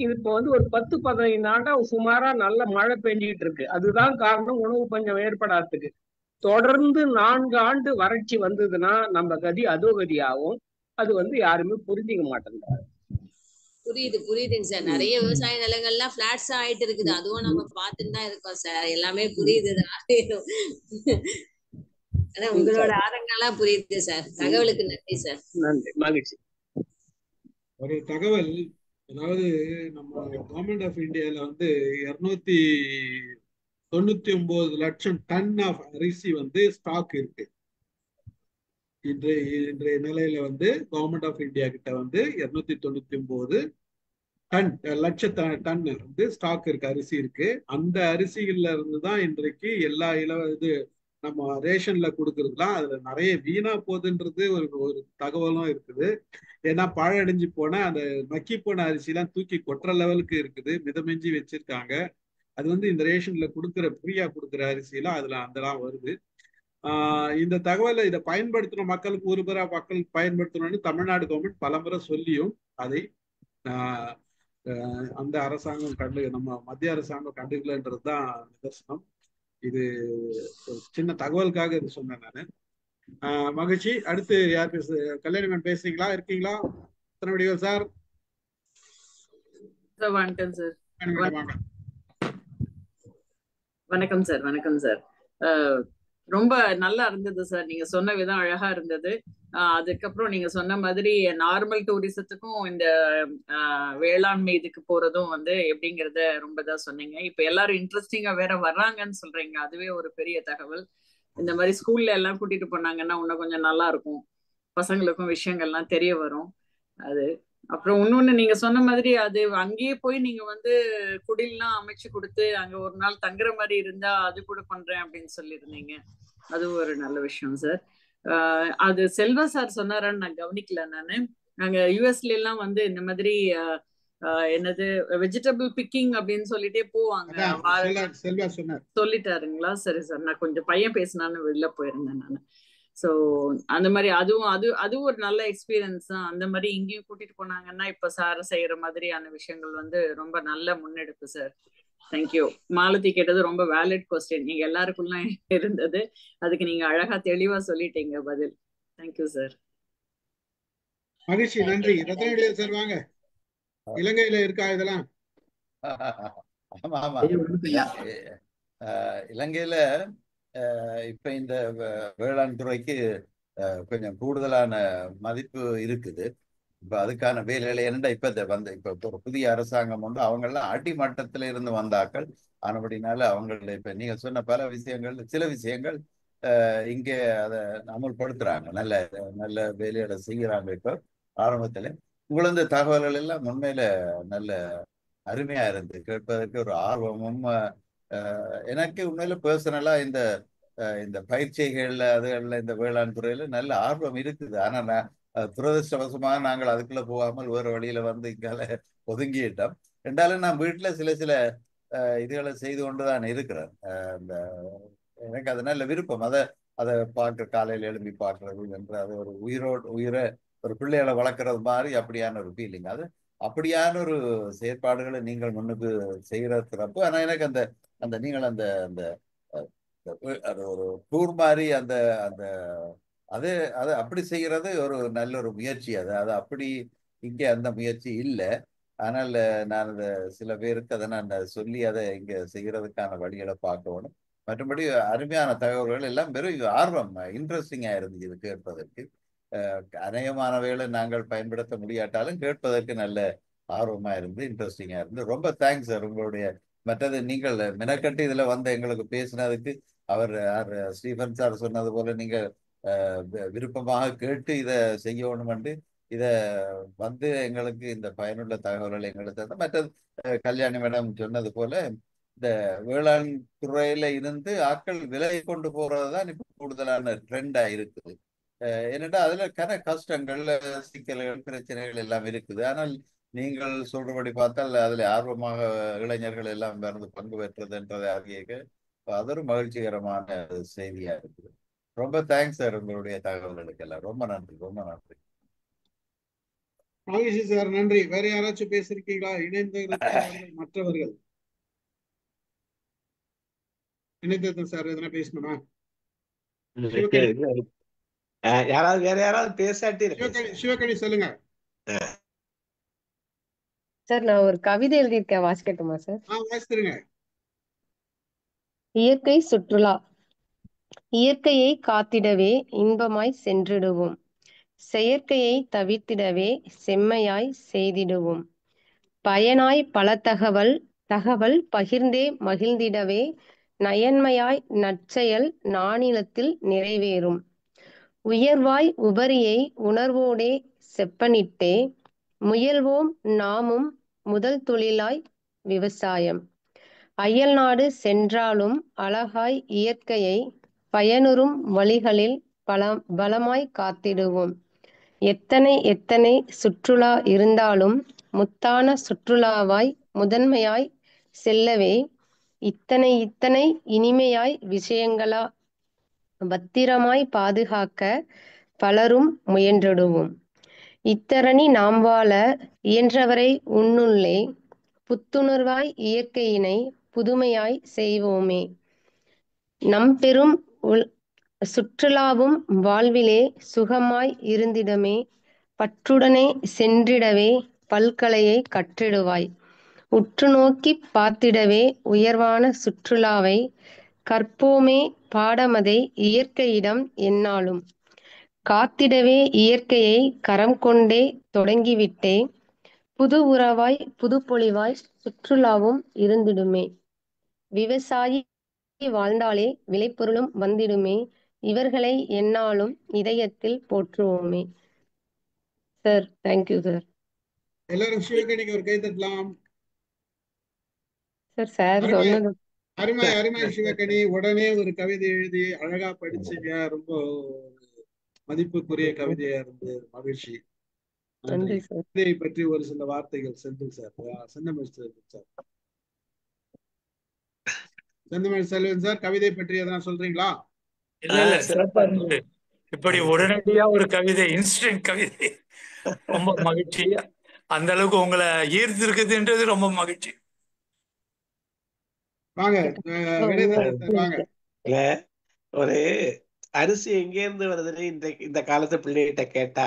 இப்போ வந்து ஒரு 10-15 ஆண்டா சுமாரா நல்ல மழை பெஞ்சிட்டு இருக்கு. அதுதான் காரணம் உணவு பஞ்சம் ஏற்படாததுக்கு. தொடர்ந்து 4 ஆண்டு வறட்சி வந்ததுன்னா நம்ம கதி அதோ கதி ஆகும். அது வந்து யாருமே புரிஞ்சிக்க மாட்டேங்கிறாங்க. புரியுதுங்க சார். நிறைய விவசாய நிலங்கள்லாம் பிளாட்ஸா ஆயிட்டு இருக்குது, அதுவும் நம்ம பார்த்துட்டு தான் இருக்கோம் சார். எல்லாமே புரியுதுதான். ஆனா உங்களோட ஆதங்கம்லாம் புரியுது சார். தகவலுக்கு நன்றி சார். நன்றி, மகிழ்ச்சி. ஒரு தகவல், அதாவது நம்ம கவர்மெண்ட் ஆஃப் இந்தியால வந்து 299 லட்சம் டன் ஆஃப் அரிசி வந்து ஸ்டாக் இருக்கு. இன்றைய நிலையில வந்து கவர்மெண்ட் ஆஃப் இந்தியா கிட்ட வந்து 299 லட்ச டன் வந்து ஸ்டாக் இருக்கு, அரிசி இருக்கு. அந்த அரிசிகள்ல இருந்துதான் இன்றைக்கு எல்லா இது நம்ம ரேஷன்ல கொடுக்கறதுலாம் அதுல நிறைய வீணா போகுதுன்றது ஒரு தகவலும் இருக்குது. ஏன்னா பாழடைஞ்சு போன அந்த மக்கி போன அரிசிலாம் தூக்கி கொட்டுற லெவலுக்கு இருக்குது, மிதமிஞ்சி வச்சிருக்காங்க. அது வந்து இந்த ரேஷன்ல ஃப்ரீயா கொடுக்குற அரிசிலாம் அதுல அதெல்லாம் வருது. இந்த தகவலை இதை பயன்படுத்தணும், மக்களுக்கு மக்கள் பயன்படுத்தணும்னு தமிழ்நாடு கவர்மெண்ட் பலமுறை சொல்லியும் அதை அந்த அரசாங்கம் நம்ம மத்திய அரசாங்கம் கண்டுக்கலன்றது தான் நிதர்சனம். இது ஒரு சின்ன தகவலுக்காக இது சொன்னேன் நானு. மகிழ்ச்சி. அடுத்து யார் கல்யாணிமன் பேசுறீங்களா, இருக்கீங்களா? சார் வணக்கம் சார். வணக்கம் சார். வணக்கம் சார். ரொம்ப நல்லா இருந்தது சார், நீங்க சொன்ன விதம் அழகா இருந்தது. அதுக்கப்புறம் நீங்க சொன்ன மாதிரி நார்மல் டூரிசத்துக்கும் இந்த வேளாண்மை இதுக்கு போறதும் வந்து எப்படிங்கிறத ரொம்ப தான் சொன்னீங்க. இப்ப எல்லாரும் இன்ட்ரெஸ்டிங்கா வேற வர்றாங்கன்னு சொல்றீங்க, அதுவே ஒரு பெரிய தகவல். இந்த மாதிரி ஸ்கூல்ல எல்லாம் கூட்டிட்டு போனாங்கன்னா இன்னும் கொஞ்சம் நல்லா இருக்கும், பசங்களுக்கும் விஷயங்கள்லாம் தெரிய வரும். அது அப்புறம் இன்னொன்னு நீங்க சொன்ன மாதிரி அது அங்கேயே போய் நீங்க வந்து குடில்லாம் அமைச்சு கொடுத்து அங்க ஒரு நாள் தங்குற மாதிரி இருந்தா அது கூட பண்றேன் அப்படின்னு சொல்லியிருந்தீங்க, அது ஒரு நல்ல விஷயம் சார். அது செல்வா சார் சொன்னாரான்னு நான் கவனிக்கல. நானு அங்க யூஎஸ்ல எல்லாம் வந்து இந்த மாதிரி என்னது வெஜிடபிள் பிக்கிங் அப்படின்னு சொல்லிட்டே போவாங்க. சொல்லிட்டாருங்களா? சரி சார், நான் கொஞ்சம் பையன் பேசினான்னு வெளில போயிருந்தேன் நானு. ஸோ அந்த மாதிரி அதுவும் ஒரு நல்ல எக்ஸ்பீரியன்ஸ் தான். அந்த மாதிரி இங்கேயும் கூட்டிட்டு போனாங்கன்னா இப்ப சார் செய்யற மாதிரியான விஷயங்கள் வந்து ரொம்ப நல்ல முன்னெடுப்பு சார். தேங்க்யூ. மாலதி கேட்டது ரொம்ப வேலிட் கொஸ்டின், நீங்க எல்லாருக்குள்ள இருந்தது, அதுக்கு நீங்க அழகா தெளிவா சொல்லிட்டீங்க பதில். Thank you sir. மகிழ்ச்சி, நன்றி. ரத்னவேலு சார் வாங்க. இலங்கையில இருக்கா இதெல்லாம்? ஆமா ஆமா, இலங்கையில இப்ப இந்த வேளாண் துறைக்கு கொஞ்சம் கூடுதலான மதிப்பு இருக்குது. இப்ப அதுக்கான வேலைகளை என்னடா இப்ப ஒரு புதிய அரசாங்கம் வந்து அவங்க எல்லாம் அடிமட்டத்தில இருந்து வந்தாக்கள் ஆனபடினால அவங்கள இப்ப நீங்க சொன்ன பல விஷயங்கள் சில விஷயங்கள் இங்கே அதை அமல்படுத்துறாங்க. நல்ல நல்ல வேலைகளை செய்யறாங்க. இப்ப ஆரம்பத்துல உங்களது தகவல்கள் எல்லாம் உண்மையில நல்ல அருமையா இருந்து கேட்பதற்கு ஒரு ஆர்வமும் எனக்கு உண்மையில பர்சனலா இந்த பயிற்சிகள்ல அதுகள்ல இந்த வேளாண் துறையில நல்ல ஆர்வம் இருக்குது. ஆனா நான் துரதிருஷ்டவசமாக நாங்கள் அதுக்குள்ள போகாமல் வேறு வழியில வந்து இங்கால ஒதுங்கிட்டோம். ரெண்டாலும் நான் வீட்டுல சில சில இதுகளை செய்து கொண்டுதான் இருக்கிறேன். இந்த எனக்கு அது நல்ல விருப்பம். அதை பார்க்க காலையில் எழும்பி பார்க்கறது என்று அது ஒரு உயிரை ஒரு பிள்ளைகளை வளர்க்கறது மாதிரி அப்படியான ஒரு ஃபீலிங். அது அப்படியான ஒரு செயற்பாடுகளை நீங்கள் முன்னுக்கு செய்யற சிறப்பு. ஆனா எனக்கு அந்த அந்த நீங்கள் அந்த அந்த அது ஒரு டூர் மாதிரி அந்த அந்த அது அது அப்படி செய்யறது ஒரு நல்ல ஒரு முயற்சி. அது அப்படி இங்கே அந்த முயற்சி இல்லை. ஆனால் நான் அதை சில பேருக்கு அதை நான் சொல்லி அதை இங்க செய்யறதுக்கான வழிகளை பார்க்கணும். மற்றபடி அருமையான தகவல்கள் எல்லாம் வெறும் ஆர்வம் இன்ட்ரெஸ்டிங்கா இருந்துச்சு இது கேட்பதற்கு. அநேகமானவைகளை நாங்கள் பயன்படுத்த முடியாட்டாலும் கேட்பதற்கு நல்ல ஆர்வமா இருந்து இன்ட்ரெஸ்டிங்கா இருந்து ரொம்ப தேங்க்ஸ் சார். உங்களுடைய மற்றது நீங்கள் மெனக்கட்டு இதுல வந்து எங்களுக்கு பேசினதுக்கு அவர் ஸ்டீஃபன் சார் சொன்னது போல நீங்க விருப்பமாக கேட்டு இதை செய்யணும் என்று இத வந்து எங்களுக்கு இந்த பயனுள்ள தகவல்கள் எங்களுக்கு மற்றது கல்யாணி மேடம் சொன்னது போல இந்த வேளாண் துறையில இருந்து ஆட்கள் விலகி கொண்டு போறதுதான் இப்ப கூடுதலான ட்ரெண்டா இருக்குது. என்னடா அதுல கஷ்டங்கள் சிக்கல்கள் பிரச்சனைகள் எல்லாம் இருக்குது. ஆனால் நீங்கள் சொல்றபடி பார்த்தால் அதுல ஆர்வமாக இளைஞர்கள் எல்லாம் இருந்து பங்கு பெற்றதுன்றதை அறிய அது ஒரு மகிழ்ச்சிகரமான செய்தியா இருக்குது. ரொம்ப தேங்க்ஸ் சார் உங்களுடைய தகவல்களுக்கு எல்லாம். ரொம்ப நன்றி, ரொம்ப நன்றி. மகிழ்ச்சி சார், நன்றி. வேற யாராச்சும் பேசிருக்கீங்களா? இணைந்திருக்கிறார்கள் மற்றவர்கள். இணைந்திருந்த சார் எதனா பேசணுமா? யாராவது வேற யாராவது பேசாட்டி சிவகணி சொல்லுங்க சார். நான் ஒரு கவிதை எழுதியிருக்கேன், வாசிக்கட்டுமா சார்? வாசித்துருங்க. இயற்கை சுற்றுலா. இயற்கையை காத்திடவே இன்பமாய் சென்றிடுவோம், செயற்கையை தவிர்த்திடவே செம்மையாய் செய்திடுவோம், பயனாய் பல தகவல் பகிர்ந்தே மகிழ்ந்திடவே நயன்மையாய் நற்செயல் நானிலத்தில் நிறைவேறும், உயர்வாய் உபரியை உணர்வோடே செப்பனிட்டே முயல்வோம் நாமும் முதல் தொழிலாய் விவசாயம், அயல் நாடு சென்றாலும் அழகாய் இயற்கையை பயனுறும் வழிகளில் பலமாய் காத்திடுவோம், எத்தனை எத்தனை சுற்றுலா இருந்தாலும் முத்தான சுற்றுலாவாய் முதன்மையாய் செல்லவே இத்தனை இத்தனை இனிமையாய் விஷயங்களா பத்திரமாய் பாதுகாக்க பலரும் முயன்றிடுவோம், இத்தரணி நாம் வாழ இயன்றவரை உன்னுள்ளே புத்துணர்வாய் இயற்கையினை புதுமையாய் செய்வோமே, நம் பெரும் சுற்றுலாவும் வாழ்விலே சுகமாய் இருந்திடமே பற்றுடனே சென்றிடவே பல்கலையை கற்றிடுவாய், உற்று நோக்கி பார்த்திடவே உயர்வான சுற்றுலாவை கற்போமே பாடமதை இயற்கையிடம் எந்நாளும், காத்திடவே இயற்கையை கரம் கொண்டே தொடங்கிவிட்டே புது உறவாய் புது பொலிவாய் சுற்றுலாவும் இருந்திடுமே, விவசாயி வாழ்ந்தாலே விளைபொருளும் வந்திடுமே இவர்களை எந்நாளும் இதயத்தில் போற்றுவோமே. Sir, thank you sir. எல்லாரும் சிவகணிக்கு ஒரு கை தட்டலாம். சார் சொன்னது அருமை அருமை சிவகணி. உடனே ஒரு கவிதை எழுதி அழகா படிச்சீங்க. ரொம்ப மதிப்புக்குரிய கவிதையா இருந்து மகிழ்ச்சி. நன்றி சார். கவிதையை பற்றி ஒரு சில வார்த்தைகள் செந்தில் சார். செந்தமிழ் செல்வன் சார். செந்தமிழ் செல்வன் சார், கவிதை பற்றி எதனா சொல்றீங்களா? இல்ல சிறப்பா இருந்தது. இப்படி உடனடியா ஒரு கவிதை, இன்ஸ்டன்ட் கவிதை, ரொம்ப மகிழ்ச்சி. அந்த அளவுக்கு உங்களை ஈர்த்து இருக்குதுன்றது ரொம்ப மகிழ்ச்சி. வாங்க வாங்க. ஒரு அரிசி எங்க இருந்து வருதுன்னு இந்த காலத்து பிள்ளைகிட்ட கேட்டா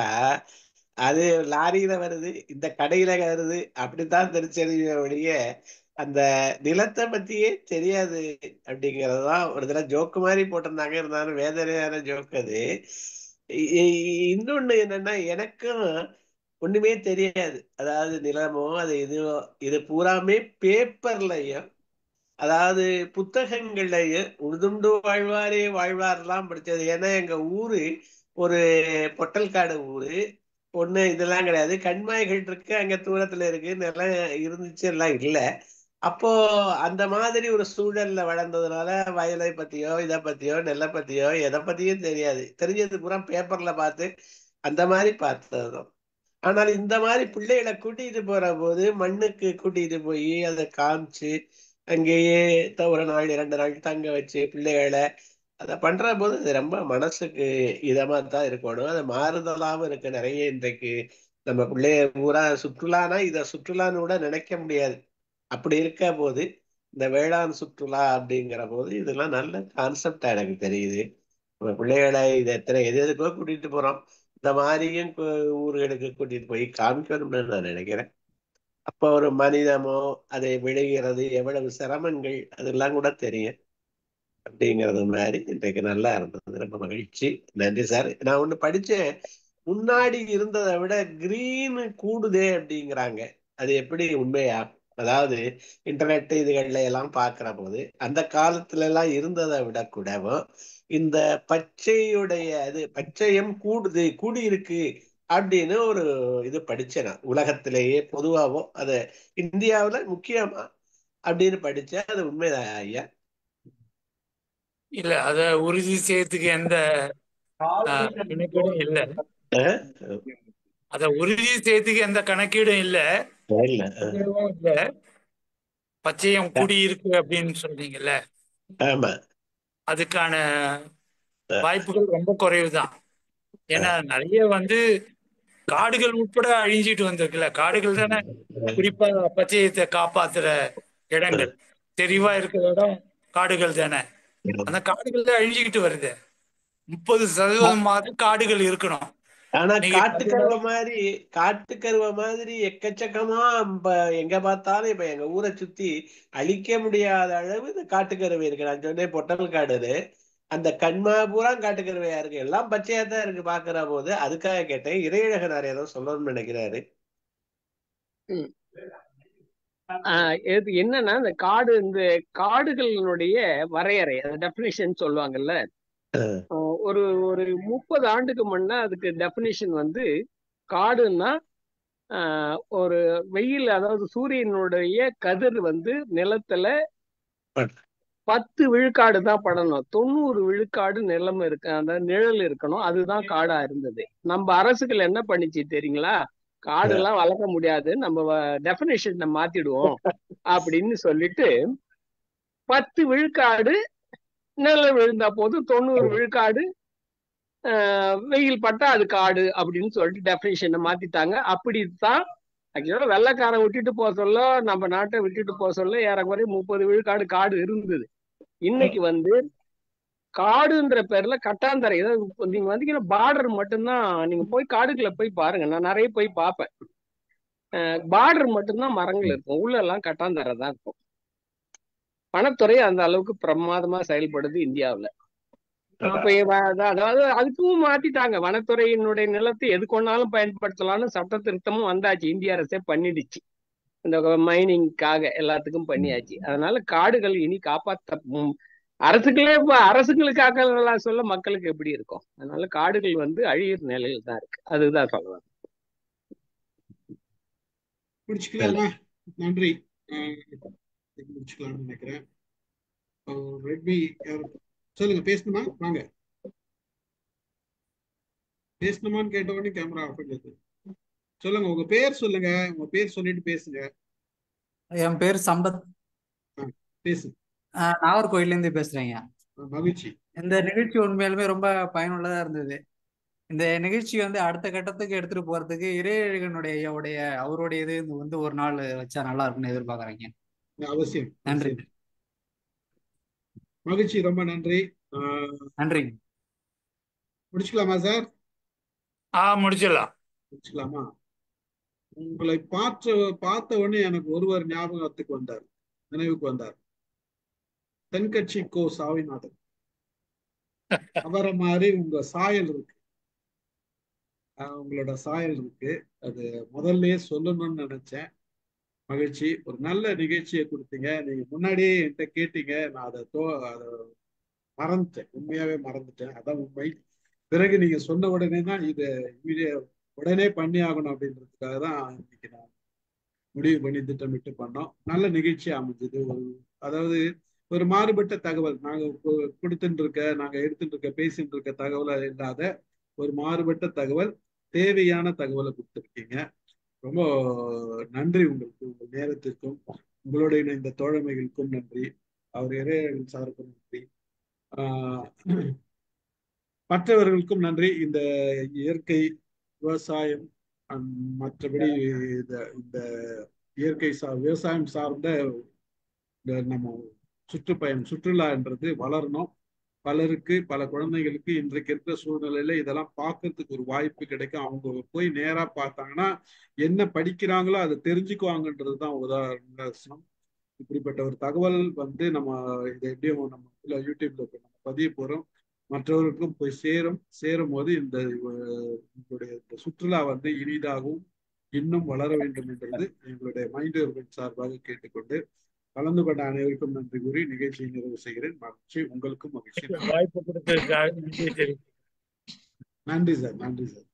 அது லாரியில வருது, இந்த கடையில வருது அப்படித்தான் தெரிஞ்ச ஒழிய அந்த நிலத்தை பத்தியே தெரியாது அப்படிங்கறதுதான் ஒரு தடவை ஜோக்கு மாதிரி போட்டிருந்தாங்க. இருந்தாலும் வேதனையான ஜோக்கு அது. இன்னொன்னு என்னன்னா, எனக்கும் ஒண்ணுமே தெரியாது. அதாவது நிலமோ அது இதுவோ இது பூராமே பேப்பர்லயும், அதாவது புத்தகங்கள்லயும் உழுதுண்டு வாழ்வாரே வாழ்வாரெல்லாம் படிச்சது. ஏன்னா எங்க ஊரு ஒரு பொட்டல்காடு ஊரு. ஒண்ணு இதெல்லாம் கிடையாது. கண்மாய்கள் இருக்கு, அங்க தூரத்துல இருக்கு, நிலம் இருந்துச்சு, எல்லாம் இல்ல. அப்போ அந்த மாதிரி ஒரு சூழல்ல வளர்ந்ததுனால வயலை பத்தியோ இதை பத்தியோ நெல்லை பத்தியோ எதை பத்தியும் தெரியாது. தெரிஞ்சது பூரா பேப்பர்ல பார்த்து அந்த மாதிரி பார்த்ததும். ஆனால் இந்த மாதிரி பிள்ளைகளை கூட்டிட்டு போற போது மண்ணுக்கு கூட்டிட்டு போய் அதை காமிச்சு அங்கேயே ஒரு நாள் 2 நாள் தங்க வச்சு பிள்ளைகளை அதை பண்ற போது அது ரொம்ப மனசுக்கு இதமா தான் இருக்கணும். அது மாறுதலாவும் இருக்கு நிறைய. இன்றைக்கு நம்ம பிள்ளைய பூரா சுற்றுலானா இதை சுற்றுலான்னு கூட நினைக்க முடியாது. அப்படி இருக்க போது இந்த வேளாண் சுற்றுலா அப்படிங்கிற போது இதெல்லாம் நல்ல கான்செப்டா எனக்கு தெரியுது. நம்ம பிள்ளைகளை இதை எது எதுக்கோ கூட்டிட்டு போறோம், இந்த மாதிரியும் ஊர்களுக்கு கூட்டிட்டு போய் காமிக்கணும்னு நான் நினைக்கிறேன். அப்போ ஒரு மனிதமோ அதை விளைகிறது எவ்வளவு சிரமங்கள் அதெல்லாம் கூட தெரியும் அப்படிங்கிறது மாதிரி இன்றைக்கு நல்லா இருந்தது. ரொம்ப மகிழ்ச்சி. நன்றி சார். நான் ஒண்ணு படிச்சேன், முன்னாடி இருந்ததை விட கிரீன் கூடுதே அப்படிங்கிறாங்க. அது எப்படி உண்மையா? அதாவது இன்டர்நெட் இதுகள்ல எல்லாம் பார்க்கிற போது அந்த காலத்துல எல்லாம் இருந்ததை விட கூடவும் இந்த பச்சையுடைய அது பச்சையம் கூடி இருக்கு அப்படின்னு ஒரு இது படிச்சேன் நான். உலகத்திலேயே பொதுவாவோ அது இந்தியாவுல முக்கியமா அப்படின்னு படிச்சேன். அது உண்மைதான் ஐயா? இல்ல, அத உறுதி செய்யறதுக்கு எந்த கணக்கீடும் இல்ல. அத உறுதி செய்யறதுக்கு எந்த கணக்கீடும் இல்ல. இல்ல, பச்சையம் கூடியிருக்கு அப்படின்னு சொல்றீங்கல்ல, ஆமா, அதுக்கான வாய்ப்புகள் ரொம்ப குறைவுதான். ஏன்னா நிறைய காடுகள் உட்பட அழிஞ்சிட்டு வந்திருக்குல்ல. காடுகள் தானே குறிப்பா பச்சையத்தை காப்பாத்துற இடங்கள். தெரிவா இருக்கிற இடம் காடுகள் தானே. அந்த காடுகள் தான் அழிஞ்சுக்கிட்டு வருது. 30% காடுகள் இருக்கணும். ஆனா காட்டுக்கருவ மாதிரி எக்கச்சக்கமா எங்க பார்த்தாலும் இப்ப எங்க ஊரை சுத்தி அழிக்க முடியாத அளவு இந்த காட்டுக்கருவை இருக்கு. நான் சொன்னேன் பொட்டல் காடு, அந்த கண்மா பூரா காட்டுக்கருவையா இருக்கு. எல்லாம் பச்சையா தான் இருக்கு பாக்குற போது. அதுக்காக கேட்டேன். இறையழகனார் ஏதோ சொல்லணும்னு நினைக்கிறாரு. என்னன்னா இந்த காடுகளினுடைய வரையறை, டெபினிஷன் சொல்லுவாங்கல்ல. ஒரு 30 ஆண்டுக்கு முன்ன அதுக்கு டெபினிஷன் காடுன்னா ஒரு வெயில், அதாவது சூரியனுடைய கதிர் நிலத்துல 10 விழுக்காடு தான் படணும். 90 விழுக்காடு நிலம் இருக்கு, அந்த நிழல் இருக்கணும். அதுதான் காடா இருந்தது. நம்ம அரசுகள் என்ன பண்ணிச்சு தெரியுங்களா? காடெல்லாம் வளர்க்க முடியாது, நம்ம டெபினிஷனை மாத்திடுவோம் அப்படின்னு சொல்லிட்டு 10 விழுக்காடு நிழல் விழுந்தா போதும், 90 விழுக்காடு வெயில் பட்டா அது காடு அப்படின்னு சொல்லிட்டு டெபினிஷனை மாத்திட்டாங்க. அப்படித்தான் ஆக்சுவலா வெள்ளைக்காரன் விட்டுட்டு போக சொல்ல, நம்ம நாட்டை விட்டுட்டு போக சொல்ல ஏறக்குறைய 30 விழுக்காடு காடு இருந்தது. இன்னைக்கு காடுன்ற பேர்ல கட்டாந்தரை. நீங்க வந்தீங்கன்னா பார்டர் மட்டும்தான், நீங்க போய் காடுகளை போய் பாருங்க. நான் நிறைய போய் பார்ப்பேன். பார்டர் மட்டும்தான் மரங்கள் இருக்கும், உள்ள எல்லாம் கட்டாந்தரை தான் இருக்கும். வனத்துறை அந்த அளவுக்கு பிரமாதமா செயல்படுது இந்தியாவுல. அப்ப அதாவது அதுக்கும் மாத்திட்டாங்க. வனத்துறையினுடைய நிலத்தை எது கொண்டாலும் பயன்படுத்தலாம்னு சட்ட திருத்தமும் வந்தாச்சு. இந்திய அரசே பண்ணிடுச்சு, இந்த மைனிங்காக எல்லாத்துக்கும் பண்ணியாச்சு. அதனால காடுகள் இனி காப்பாற்ற அரசுகளுக்காக சொல்ல மக்களுக்கு எப்படி இருக்கும்? அதனால காடுகள் அழியிற நிலையில தான் இருக்கு. அதுதான் சொல்லுவாங்க. முடிச்சுக்கலாமா? நன்றி. முடிச்சுக்கலாம்னு நினைக்கிறேன். சொல்லுங்க, பேசணுமா? வாங்க. பேசணுமான்னு கேட்ட உடனே கேமரா ஆஃப் பண்ணிடுது. சொல்லுங்க, உங்க பேர் சொல்லுங்க. உங்க பேர் சொல்லிட்டு பேசுங்க. என் பேர் சம்பத். பேசு. நாகர்கோயில்ல இருந்து பேசுறேங்க. மகிழ்ச்சி. இந்த நிகழ்ச்சி உண்மையிலுமே ரொம்ப பயனுள்ளதா இருந்தது. இந்த நிகழ்ச்சி அடுத்த கட்டத்துக்கு எடுத்துட்டு போறதுக்கு இறையழகனுடைய அவருடைய இது ஒரு நாள் வச்சா நல்லா இருக்கும்னு எதிர்பார்க்கறேங்க. அவசியம். நன்றி. மகிழ்ச்சி, ரொம்ப நன்றி. நன்றி. முடிச்சுக்கலாமா சார்? முடிச்சுக்கலாமா? உங்களை பார்த்த உடனே எனக்கு ஒருவர் ஞாபகத்துக்கு வந்தார், நினைவுக்கு வந்தார். தென்கட்சி கோ சாமிநாதன். அவரை மாதிரி உங்க சாயல் இருக்கு. உங்களோட சாயல் இருக்கு. அது முதல்லயே சொல்லணும்னு நினைச்சேன். மகிழ்ச்சி. ஒரு நல்ல நிகழ்ச்சியை கொடுத்தீங்க. நீங்க முன்னாடியே என்கிட்ட கேட்டீங்க, நான் அதை மறந்துட்டேன், உண்மையாவே மறந்துட்டேன். அதான் உண்மை. பிறகு நீங்க சொன்ன உடனே தான் இதை உடனே பண்ணி ஆகணும் அப்படின்றதுக்காக தான் இன்னைக்கு நான் முடிவு பண்ணி திட்டமிட்டு பண்ணோம். நல்ல நிகழ்ச்சி அமைஞ்சது. அதாவது ஒரு மாறுபட்ட தகவல் நாங்க கொடுத்துட்டு இருக்க, நாங்க எடுத்துட்டு இருக்க, பேசிட்டு இருக்க தகவலை இல்லாத ஒரு மாறுபட்ட தகவல், தேவையான தகவலை கொடுத்துருக்கீங்க. ரொம்ப நன்றி உங்களுக்கு, உங்கள் நேரத்திற்கும் உங்களோட இணைந்த தோழமைகளுக்கும் நன்றி. அவர் இறையர்கள் சாருக்கும் நன்றி. மற்றவர்களுக்கும் நன்றி. இந்த இயற்கை விவசாயம் மற்றபடி இந்த இயற்கை விவசாயம் சார்ந்த நம்ம சுற்றுலான்றது வளரணும். பலருக்கு, பல குழந்தைகளுக்கு இன்றைக்கு இருக்கிற சூழ்நிலையில இதெல்லாம் பார்க்கறதுக்கு ஒரு வாய்ப்பு கிடைக்கும். அவங்க போய் நேரா பார்த்தாங்கன்னா என்ன படிக்கிறாங்களோ அதை தெரிஞ்சுக்குவாங்கன்றது தான் உதாரணம். இப்படிப்பட்ட ஒரு தகவல் நம்ம இதை எப்படியும் நம்ம யூடியூப்ல நம்ம பதிய போறோம், மற்றவர்களுக்கும் போய் சேரும் போது உங்களுடைய இந்த சுற்றுலா இனிதாகவும் இன்னும் வளர வேண்டும் என்றது எங்களுடைய மைண்ட் சார்பாக கேட்டுக்கொண்டு கலந்து கொண்ட அனைவருக்கும் நன்றி கூறி நிகழ்ச்சியை நிறைவு செய்கிறேன். மகிழ்ச்சி. உங்களுக்கும் மகிழ்ச்சி. வாய்ப்பு கொடுத்ததுக்காக நன்றி சார். நன்றி சார்.